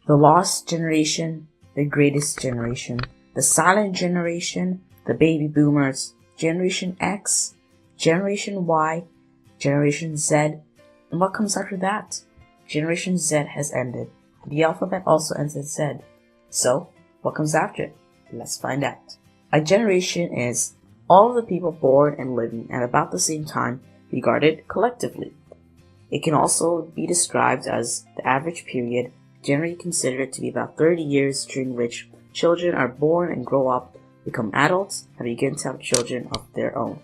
the lost generation, the greatest generation, the silent generation, the baby boomers, Generation X, Generation Y, Generation Z, and what comes after that? Generation Z has ended. The alphabet also ends with Z. So, what comes after? Let's find out. A generation is all of the people born and living at about the same time regarded collectively. It can also be described as the average period, generally considered to be about 30 years, during which children are born and grow up, become adults, and begin to have children of their own.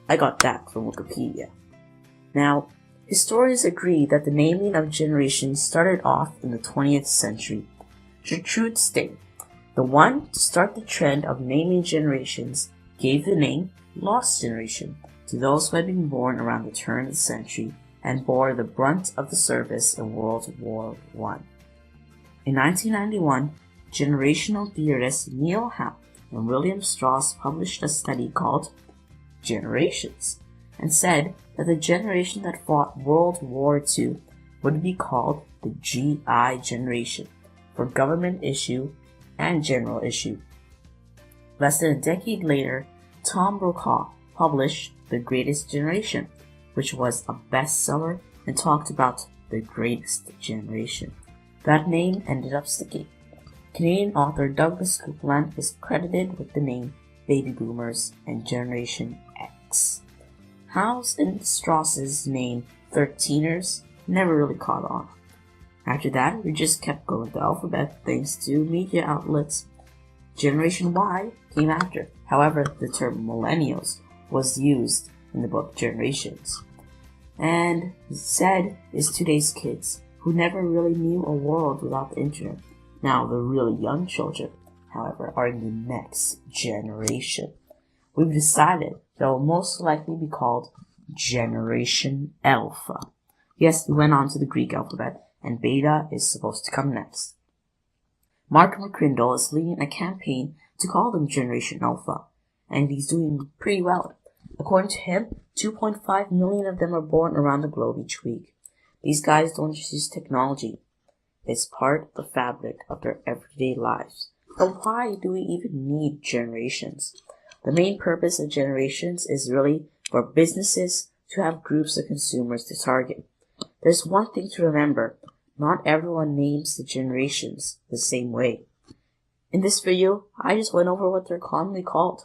I got that from Wikipedia. Now, historians agree that the naming of generations started off in the 20th century. Gertrude Stein, the one to start the trend of naming generations, gave the name Lost Generation to those who had been born around the turn of the century and bore the brunt of the service in World War I. In 1991, generational theorists Neil Howe and William Strauss published a study called Generations and said that the generation that fought World War II would be called the GI generation for government issue and general issue. Less than a decade later, Tom Brokaw published The Greatest Generation, which was a bestseller and talked about the greatest generation. That name ended up sticking. Canadian author Douglas Coupland is credited with the name Baby Boomers and Generation X. Howe's and Strauss's name 13ers never really caught on. After that, we just kept going with the alphabet thanks to media outlets. Generation Y came after. However, the term millennials was used in the book Generations. And Z is today's kids, who never really knew a world without the internet. Now, the really young children, however, are in the next generation. We've decided that will most likely be called Generation Alpha. Yes, we went on to the Greek alphabet, and Beta is supposed to come next. Mark McCrindle is leading a campaign to call them Generation Alpha, and he's doing pretty well. According to him, 2.5 million of them are born around the globe each week. These guys don't just use technology. It's part of the fabric of their everyday lives. But why do we even need generations? The main purpose of generations is really for businesses to have groups of consumers to target. There's one thing to remember. Not everyone names the generations the same way. In this video, I just went over what they're commonly called.